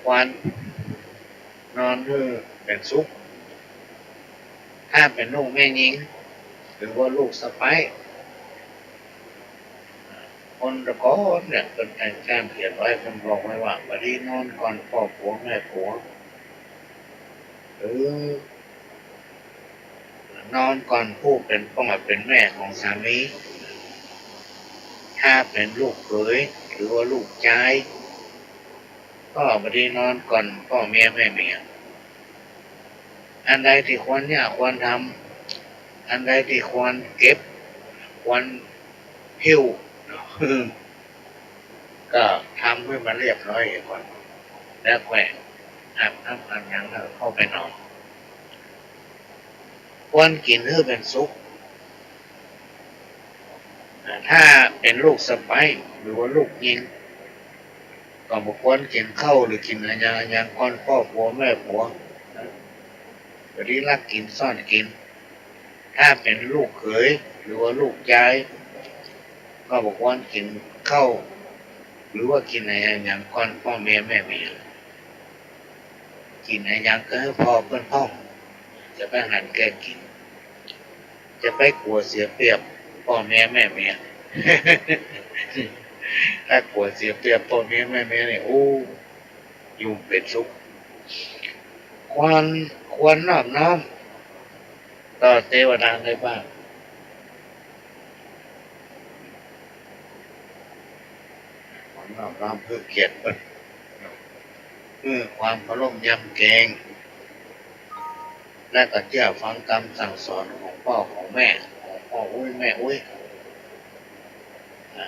ควรนอนให้เป็นสุขถ้าเป็นลูกแม่หญิงหรือว่าลูกสะใภ้คนตะโกนเนี่ยเป็นแต่งแจ้งเขียนไว้คนบอกไว้ว่าบดีนอนก่อนพ่อผัวแม่ผัวหรือนอนก่อนผู้เป็นพ่อเป็นแม่ของสามีถ้าเป็นลูกเขยหรือว่าลูกชายก็บดีนอนก่อนพ่อเมียแม่เมียอันใดที่ควรเนี่ยควรทำอันใดที่ควรเก็บควรหิ้วก็ทำให้มันเรียบร้อยก่อนแล้วแขวะอาบน้ำอาบน้ำแล้วเข้าไปนอนควรกินให้เป็นสุขถ้าเป็นลูกสะใภ้หรือว่าลูกยิงก็บอกควรกินข้าวหรือกินอะไรอย่างก่อนพ่อผัวแม่ผัวบดีรักกินซ่อนกินถ้าเป็นลูกเขยหรือว่าลูกชายก็บอกว่ากินข้าวหรือว่ากินอะไรอย่างก่อนพ่อแม่แม่เมียกินอะไรอย่างก็ให้พอเพื่อนพ่อจะไปหันแกกินจะไปกลัวเสียเปรียบพ่อแม่แม่เมียถ้ากลัวเสียเปรียบพ่อแม่แม่เมียเนี่ยโอ้ยุ่งเป็นสุขควรนอบน้อมต่อเทวดาในบ้านควรนอบน้อมเพื่อเกียรติเพื่อความเคารพยำเกรงและก็เชื่อฟังคำสั่งสอนของพ่อของแม่ของพ่ออุ้ยแม่อุ้ย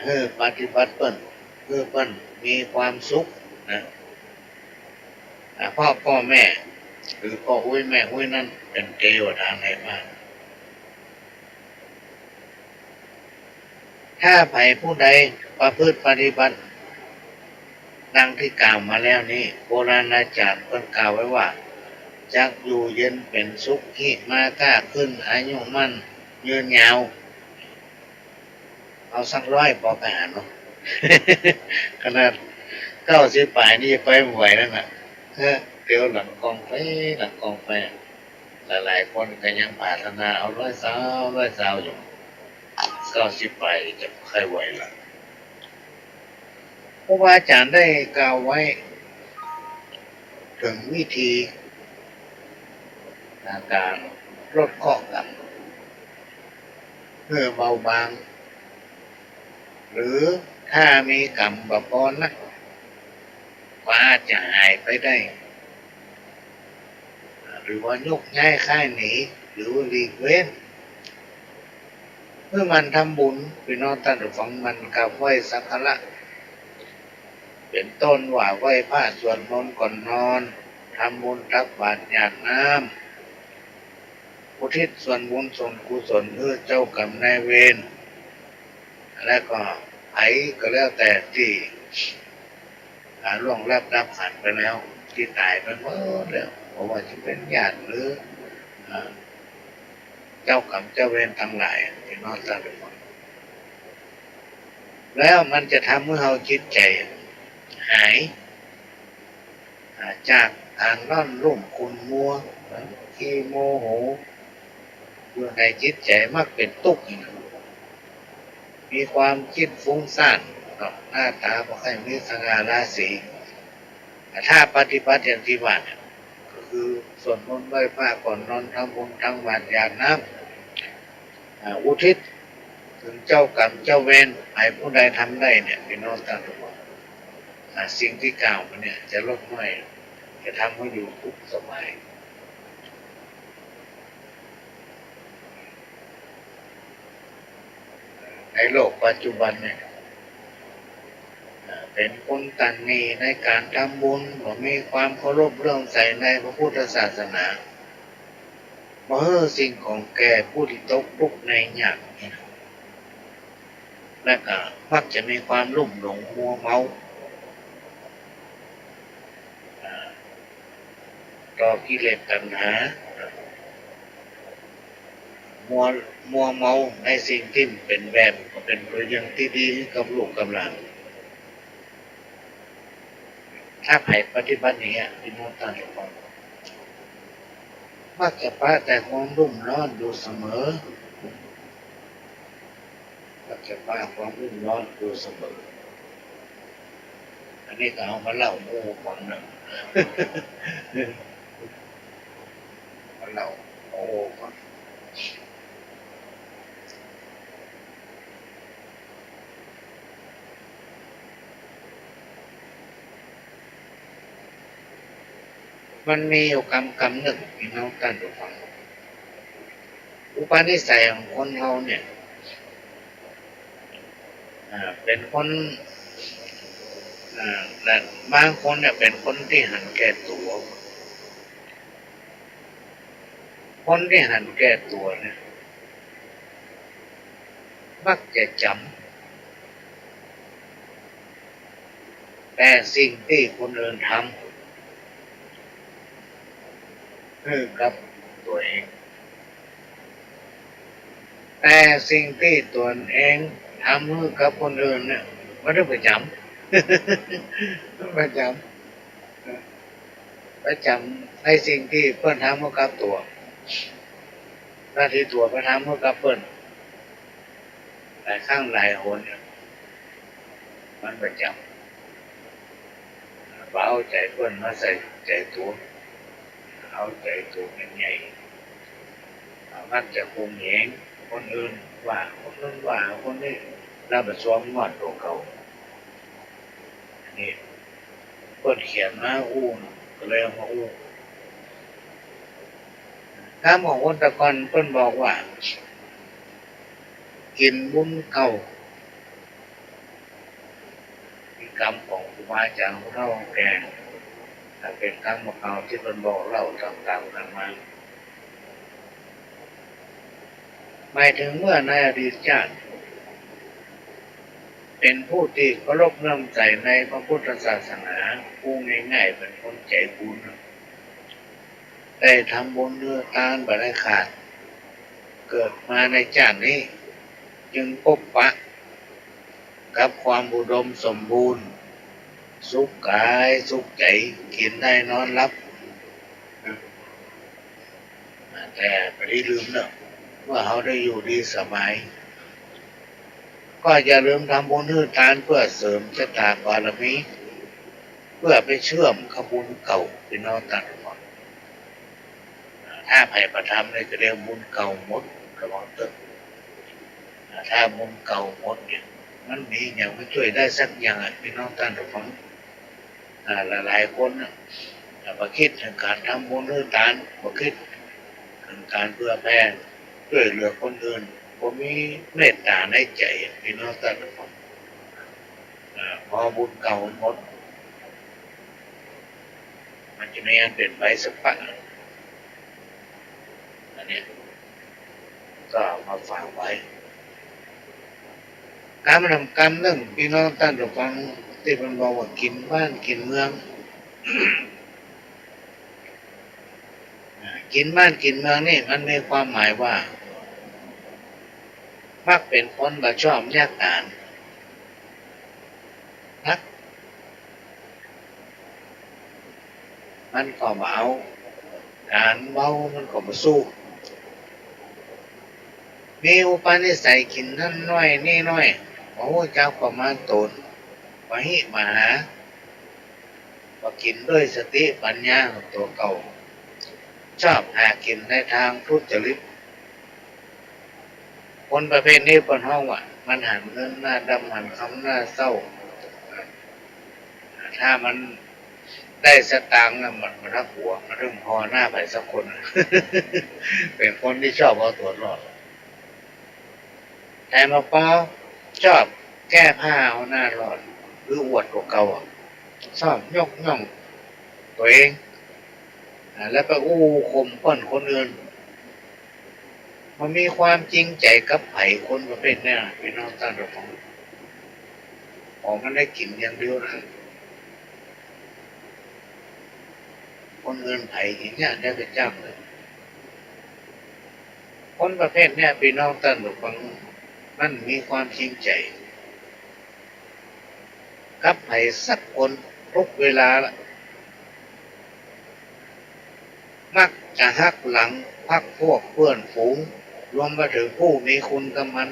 เพื่อปฏิบัติเปิ้นเพื่อเปิ้นมีความสุขนะพ่อแม่หรือพ่ออุ้ยแม่อุ้ยนั่นเป็นเทวดาในบ้านถ้าไผ่ผู้ใดประพฤติปฏิบัติดังที่กล่าวมาแล้วนี้โบราณอาจารย์เพิ่นกล่าวไว้ว่าจักอยู่เย็นเป็นสุขหิมาก้าขึ้นอายุมั่นยืนยาวเอาสัก100พอไปหาเนาะ ขนาด90ปลายนี่ไปไม่ไหวแล้วน่ะเดี๋ยวหลังกองไฟหลายๆคนก็ยังปรารถนาเอา100 สาวอยู่90ปลายจะใครไหวล่ะเพราะว่าอาจารย์ได้กล่าวไว้ถึงวิธีการลดข้อกรรมเพื่อเบาบางหรือถ้ามีกรรมบพรนะว่าจะหายไปได้หรือว่ายกย้ายค่ายหนีหรือว่าหลีกเว้นเมื่อมันทำบุญพี่น้องท่านผู้ฟังมันกับไหว้สักการะเป็นต้นว่าไหว้พระสวดมนต์ก่อนนอนทำบุญตักบาตรหยาดน้ำอุทิศส่วนบุญส่วนกุศลเพื่อเจ้ากรรมนายเวรและก็ไผก็แล้วแต่ที่ล่วงรับขันไปแล้วที่ตายไปเมื่อแล้วเพราะว่าจะเป็นญาติหรือเจ้ากรรมเจ้าเวรทั้งหลายที่นอนตาไปหมดแล้วมันจะทำให้เราจิตใจหายจากการร่อนรุ่มคุณมัวขี้โมโหอยู่ในจิตใจมักเป็นทุกข์มีความคิดฟุ้งซ่านหน้าตาบ่ค่อยมีสง่าราศีถ้าปฏิบัติอย่างที่ว่าก็คือสวดมนต์ไหว้พระก่อนนอนทำบุญทำบาตรหยาดน้ำอุทิศถึงเจ้ากรรมเจ้าเวรให้ผู้ใดทำได้เนี่ยพี่น้องท่านทุกคนสิ่งที่กล่าวมาเนี่ยจะลดน้อยจะทำให้อยู่ทุกสมัยในโลกปัจจุบันเนี่ยเป็นคนตันนีในการทำบุญบ่มีความเคารพเรื่องใส่ในพระพุทธศาสนาบ่เฮ้อสิ่งของแก่ผู้ที่ตกทุกข์ในยากและก็มักจะมีความลุ่มหลงมัวเมาต่อกิเลสตัณหามัวเมาในสิ่งที่เป็นแบบเป็นตัวอย่างที่ดีกับลูกกับหลานท ถ้าไผ่ปฏิบัติอย่างเงี้ยพี่น้องท่านทุกคนมักจะปะแต่ความรุ่มร้อนอยู่เสมอมักจะปะความรุ่มร้อนอยู่เสมออันนี้ก็เอามาเล่าโอ้ฟังหนึ่งมาเล่าโอ้ฟังมันมีอยู่คำหนึ่งพี่น้องท่านทุกคนอุปนิสัยของคนเราเนี่ยเป็นคนแต่บางคนเนี่ยเป็นคนที่หันแก่ตัวคนที่หันแก่ตัวเนี่ยมักจะจำแต่สิ่งที่คนอื่นทำคือกับตัวเองแต่สิ่งที่ตัวเองทำคือกับคนอื่นเนี่ยไม่ได้ประจำประจำประจำในสิ่งที่เพื่อนทำกับตัวหน้าที่ตัวไปทำกับเพื่อนหลายครั้งหลายคนมันประจำเอาใจเพื่อนมาใส่ใจตัวเอาใจตัวเป็นใหญ่มักจะคงเหงคนอื่นว่าคนนั้นว่าคนนี้เราไปซ้อมงอดตัวเขาอันนี้เพื่อนเขียนมาอู้ก็เลยเอามาอู้ถ้ามองคนตะกอนเพื่อนบอกว่ากินบุญเก่ากรรมของครูบาอาจารย์ของเราแก่ถ้าเป็นกรรมของเราที่เป็นบอกเราต่างๆกันมาหมายถึงเมื่อในอดีตชาติเป็นผู้ที่เคารพเลื่อมใสในพระพุทธศาสนาผู้ง่ายๆเป็นคนใจบุญได้ทำบุญเนื้อทานบริขาดเกิดมาในชาตินี้จึงพบปะกับความอุดมสมบูรณ์สุขกายสุขใจกินได้นอนหลับแต่ไม่ได้ลืมเนอะว่าเขาได้อยู่ดีสบายก็อย่าลืมทำบุญให้ทานเพื่อเสริมชะตาบารมีเพื่อไปเชื่อมขบุญเก่าเป็นน้องตัดก่อนถ้าไผ่ประทำในก็เรียกบุญเก่าหมดกระบอกตึกถ้าบุญเก่าหมดเนี่ยมันมีอย่างไม่ช่วยได้สักอย่างพี่น้องท่านทุกคนหลายคนมาคิดถึงการทำบุญหรือทานมาคิดถึงการเพื่อแผ่ช่วยเหลือคนอื่นผมมีเมตตาในใจพี่น้องท่านทุกคนพอบุญเก่าหมดมันจะไม่อันเป็นไปสักปักอันนี้ก็มาฝากไว้การมาทำกรรมเรื่องพี่น้องท่านทุกคนที่มันบอกว่ากินบ้านกินเมืองกินบ้านกินเมืองนี่มันมีความหมายว่ามักเป็นคนบ่ชอบยากอ่านนักมันก็เบาการเบามันก็มาสู้มีอุปนิสัยกินนั่นน้อยนี่น้อยโอ้เจ้าประมาณตนมาหิมาหามากินด้วยสติปัญญาของตัวเก่าชอบหากินในทางทุจริตคนประเภทนี้บนห้องอ่ะมันหันเงินหน้าดำหันคำหน้าเศร้าถ้ามันได้สตางค์นะมันรักหัวมันเริ่มพอหน้าไปสักคนเป็นคนที่ชอบเอาตัวรอดแต่มาเป้าชอบแก้ผ้าเอาหน้ารอดหรืออวดตัวเก่าชอบยกย่องตัวเองแล้วไปอู้ข่มป้นคนอื่นมันมีความจริงใจกับไผ่คนประเภทนี้พี่น้องท่านผู้ฟังของมันได้กินอย่างเดียวนะคนอื่นไผ่อย่างเงี้ยได้เป็นจ้างเลยคนประเภทนี้พี่น้องท่านผู้ฟังมันมีความจริงใจกับไผ่สักคน ทุกเวลาละมักจะหักหลังพักพวกเพื่อนฝูงรวมมาถึงผู้มีคุณกับมัน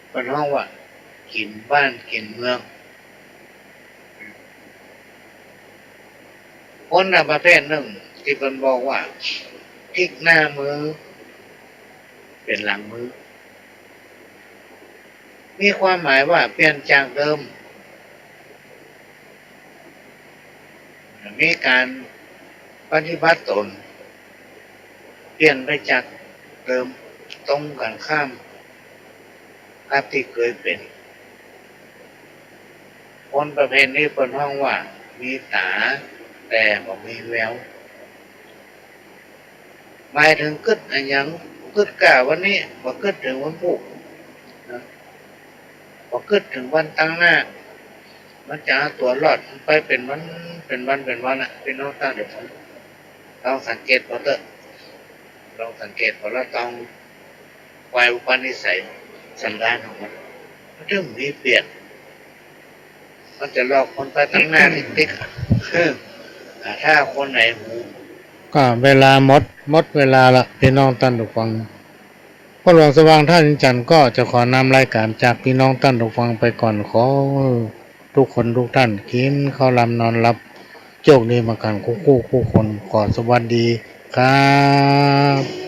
เป็นห้องว่ากินบ้านกินเมืองคนประเภทหนึ่งที่เป็นบอกว่าพลิกหน้ามือเป็นหลังมือมีความหมายว่าเปลี่ยนจากเดิมมีการปฏิบัติตนเปลี่ยนไปจากเดิมตรงกันข้ามกับที่เคยเป็นคนประเภทนี้เป็นห้องว่ามีตาแต่บ่มีแววหมายถึงกึศอันยังกึศกะวันนี้บ่กึศถึงวันพุธนะบ่กึศถึงวันตั้งหน้ามันจะตัวรอดไปเป็นวันพี่น้องตั้งเดี๋ยวผมลองสังเกตพอเถอะลองสังเกตพอแล้วต้องวายอุปนิสัยสันดานของมันเริ่มมีเปลี่ยนมันจะหลอกคนไปตั้งหน้าติ๊กถ้าคนไหนหูก็เวลาหมดเวลาละพี่น้องท่านผู้ฟังพระหลวงสว่างท่านิจันทร์ก็จะขอนำรายการจากพี่น้องท่านผู้ฟังไปก่อนขอทุกคนทุกท่านกินข้าวลำนอนหลับโชคดีมากันคู่คนขอสวัสดีครับ